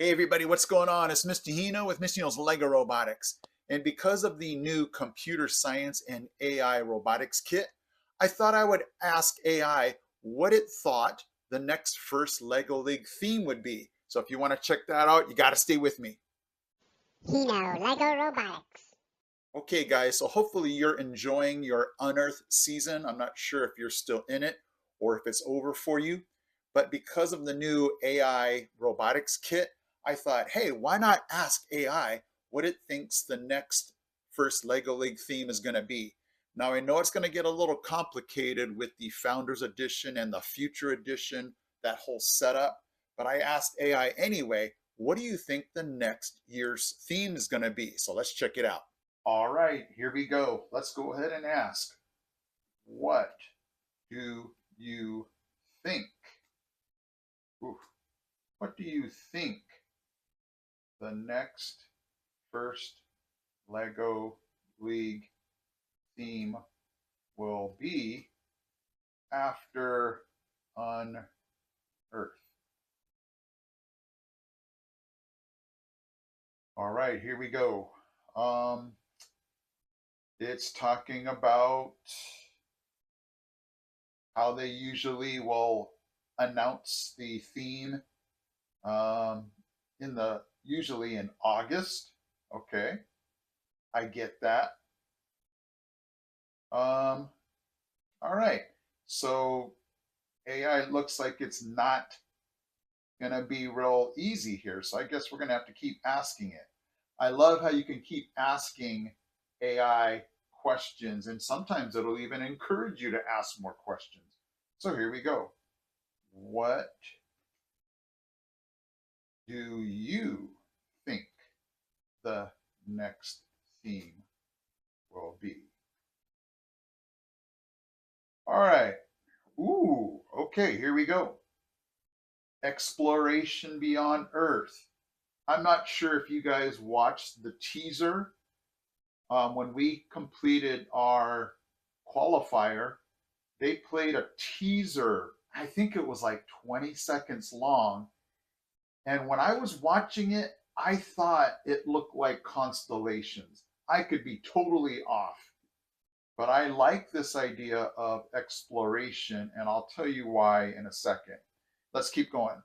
Hey everybody, what's going on? It's Mr. Hino with Mr. Hino's Lego Robotics. And because of the new computer science and AI robotics kit, I thought I would ask AI what it thought the next first Lego League theme would be. So if you want to check that out, you got to stay with me. Hino, Lego Robotics. Okay, guys, so hopefully you're enjoying your Unearthed season. I'm not sure if you're still in it or if it's over for you, but because of the new AI robotics kit, I thought, hey, why not ask AI what it thinks the next first Lego League theme is going to be? Now, I know it's going to get a little complicated with the Founders Edition and the Future Edition, that whole setup, but I asked AI anyway, what do you think the next year's theme is going to be? So let's check it out. All right, here we go. Let's go ahead and ask, what do you think? Oof, what do you think the next first Lego League theme will be after Unearth? All right, here we go. It's talking about how they usually will announce the theme um, usually in August. Okay, I get that. All right, so AI looks like it's not gonna be real easy here, so I guess we're gonna have to keep asking it. I love how you can keep asking AI questions, and sometimes it'll even encourage you to ask more questions. So here we go. What do you think the next theme will be? All right. Ooh, okay, here we go. Exploration beyond Earth. I'm not sure if you guys watched the teaser. When we completed our qualifier, they played a teaser. I think it was like 20 seconds long. And when I was watching it, I thought it looked like constellations. I could be totally off. But I like this idea of exploration, and I'll tell you why in a second. Let's keep going.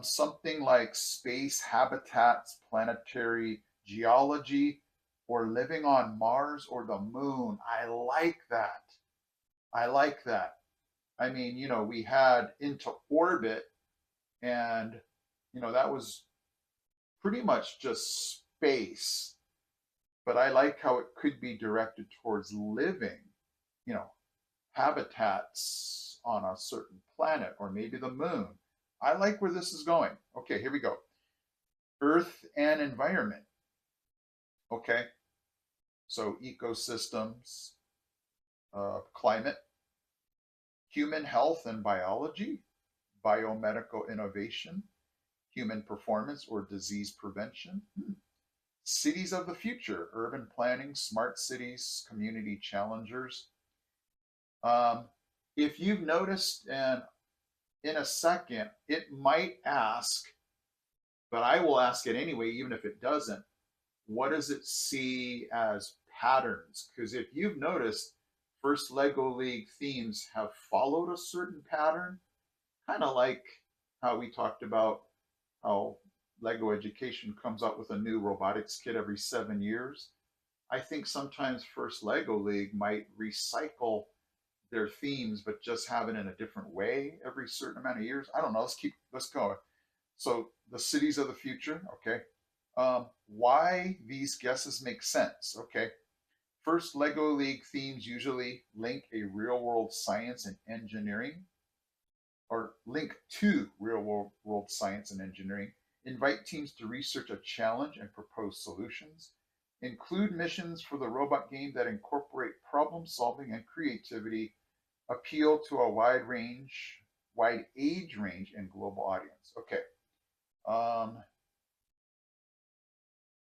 Something like space habitats, planetary geology, or living on Mars or the moon. I like that. I like that. I mean, we had Into Orbit, and, that was pretty much just space. But I like how it could be directed towards living, you know, habitats on a certain planet or maybe the moon. I like where this is going. Okay, here we go. Earth and environment. Okay, so ecosystems, climate, human health and biology, biomedical innovation, human performance or disease prevention. Cities of the future, urban planning, smart cities, community challengers. Um, if you've noticed, and in a second, it might ask, but I will ask it anyway, even if it doesn't. What does it see as patterns? Because if you've noticed, first Lego League themes have followed a certain pattern, kind of like how we talked about how Lego Education comes out with a new robotics kit every 7 years. I think sometimes First Lego League might recycle their themes, but just have it in a different way every certain amount of years. I don't know. Let's go. So the cities of the future. Okay. Why these guesses make sense. Okay. First, Lego League themes usually link a real world science and engineering, or link to real world science and engineering, invite teams to research a challenge and propose solutions, include missions for the robot game that incorporate problem solving and creativity, appeal to a wide age range and global audience. Okay. All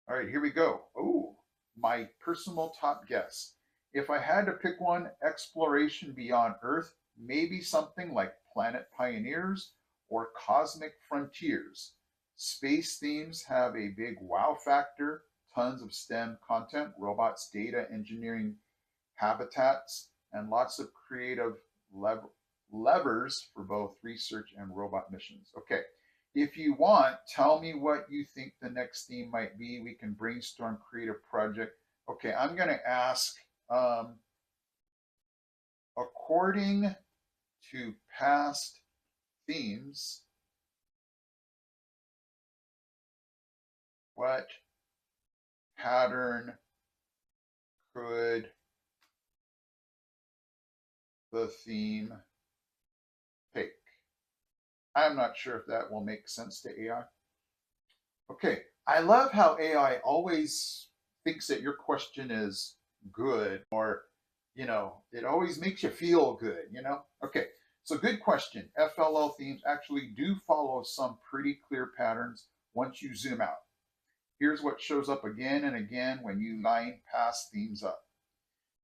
right, here we go. Oh, my personal top guess. If I had to pick one, exploration beyond Earth, maybe something like Planet Pioneers or Cosmic Frontiers. Space themes have a big wow factor, tons of STEM content, robots, data, engineering, habitats, and lots of creative levers for both research and robot missions. Okay, if you want, tell me what you think the next theme might be. We can brainstorm, create a project. Okay, I'm going to ask, according to past themes, what pattern could the theme take? I'm not sure if that will make sense to AI. Okay, I love how AI always thinks that your question is good, or, it always makes you feel good. Okay, so good question. FLL themes actually do follow some pretty clear patterns once you zoom out. Here's what shows up again and again when you line past themes up.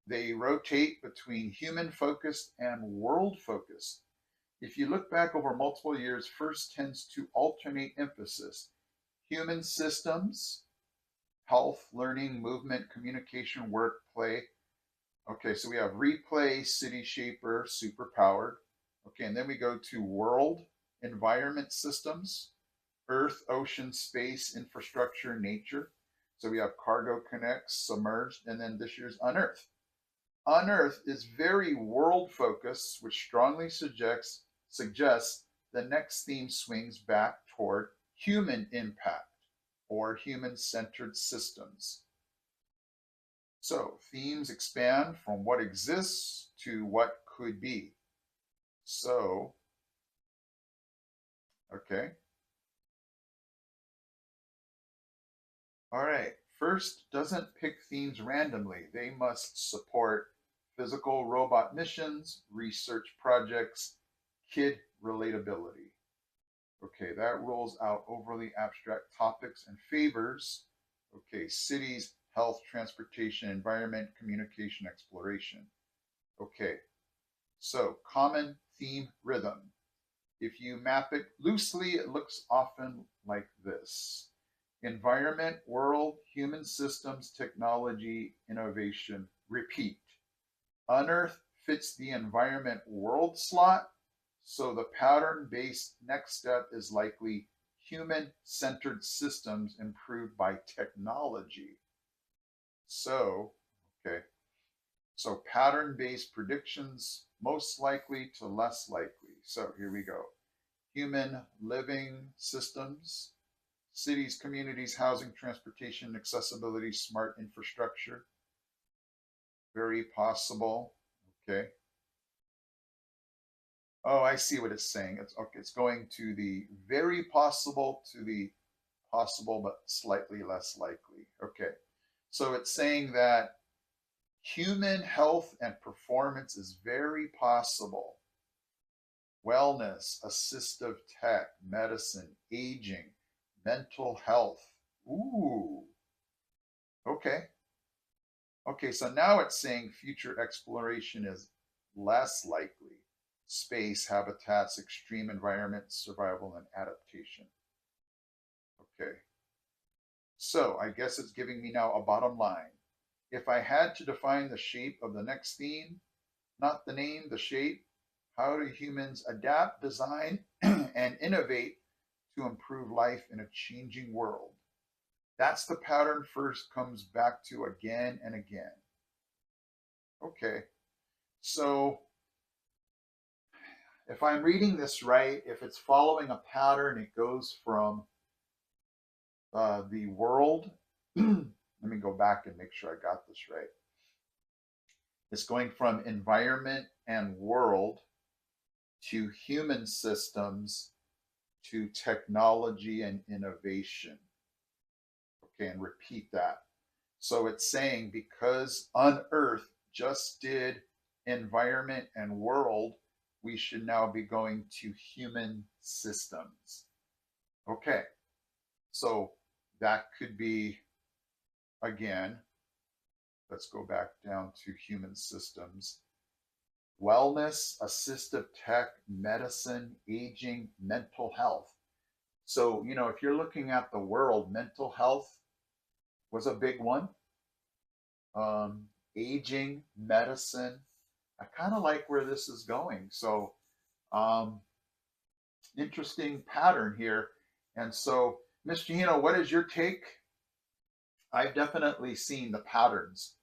They rotate between human focused and world focused. If you look back over multiple years, first tends to alternate emphasis. Human systems, health, learning, movement, communication, work, play. Okay, so we have replay, city shaper, superpowered. Okay, and then we go to world, environment systems, earth, ocean, space, infrastructure, nature. So we have cargo connects, submerged, and then this year's unearth. Unearth is very world focused, which strongly suggests the next theme swings back toward human impact or human centered systems. So themes expand from what exists to what could be. So, okay. All right. First, doesn't pick themes randomly. They must support physical robot missions, research projects, kid relatability. Okay, that rules out overly abstract topics and favors, okay, cities, health, transportation, environment, communication, exploration. Okay, so common theme rhythm. If you map it loosely, it looks often like this: environment, world, human systems, technology, innovation, repeat. Unearth fits the environment world slot, so the pattern based next step is likely human centered systems improved by technology. So, okay, so pattern based predictions most likely to less likely. So here we go: human living systems, cities, communities, housing, transportation, accessibility, smart infrastructure. Very possible. Okay. Oh, I see what it's saying. It's okay. It's going to the very possible to the possible but slightly less likely. Okay. So it's saying that human health and performance is very possible. Wellness, assistive tech, medicine, aging, mental health. Ooh. Okay. Okay, so now it's saying future exploration is less likely. Space, habitats, extreme environments, survival, and adaptation. Okay. So I guess it's giving me now a bottom line. If I had to define the shape of the next theme, not the name, the shape, how do humans adapt, design, and innovate to improve life in a changing world? That's the pattern first comes back to again and again. Okay, so if I'm reading this right, if it's following a pattern, it goes from the world. Let me go back and make sure I got this right. It's going from environment and world to human systems to technology and innovation. Okay, and repeat that. So it's saying because Unearth just did environment and world, we should now be going to human systems. Okay, so that could be, again, let's go back down to human systems: wellness, assistive tech, medicine, aging, mental health. So, if you're looking at the world, mental health was a big one. Aging, medicine. I kind of like where this is going. So, um, interesting pattern here. And so, Mr. Hino, what is your take? I've definitely seen the patterns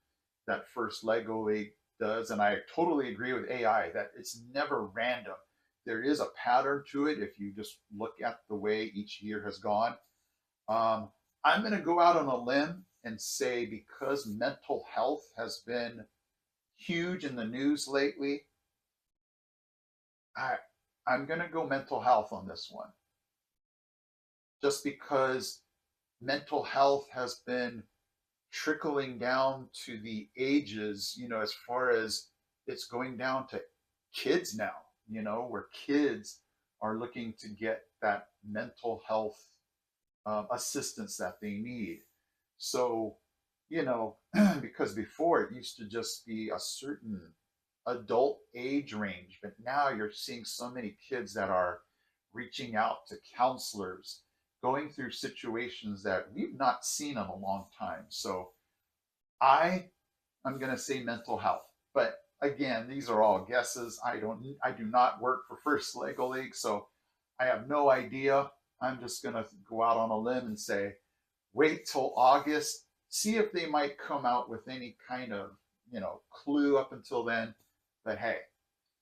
that First Lego League does, and I totally agree with AI that it's never random. There is a pattern to it if you just look at the way each year has gone. Um, I'm going to go out on a limb and say because mental health has been huge in the news lately, I, I'm going to go mental health on this one. Just because mental health has been trickling down to the ages, as far as it's going down to kids now, where kids are looking to get that mental health assistance that they need. So, because before it used to just be a certain adult age range, but now you're seeing so many kids that are reaching out to counselors, going through situations that we've not seen in a long time. So I'm going to say mental health, but again, these are all guesses. I do not work for First Lego League, so I have no idea. I'm just going to go out on a limb and say, wait till August, see if they might come out with any kind of, clue up until then. But hey,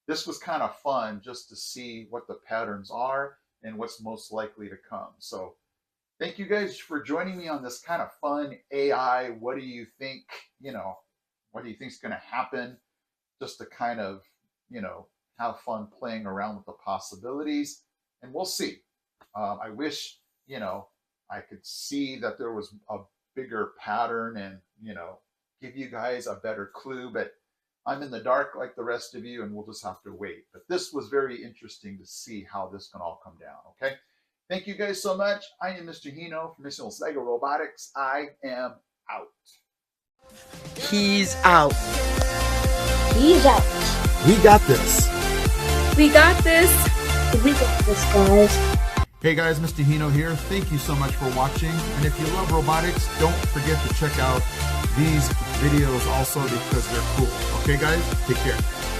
this was kind of fun just to see what the patterns are and what's most likely to come. So thank you guys for joining me on this kind of fun AI. What do you think, what do you think is going to happen? Just to kind of, have fun playing around with the possibilities, and we'll see. I wish, I could see that there was a bigger pattern and, give you guys a better clue, but I'm in the dark like the rest of you, and we'll just have to wait. But this was very interesting to see how this can all come down, okay? Thank you guys so much. I am Mr. Hino from Mr. Lego Robotics. I am out. He's out. He's out. We got this. We got this. We got this, guys. Hey guys, Mr. Hino here. Thank you so much for watching. And if you love robotics, don't forget to check out these videos also because they're cool. Okay guys, take care.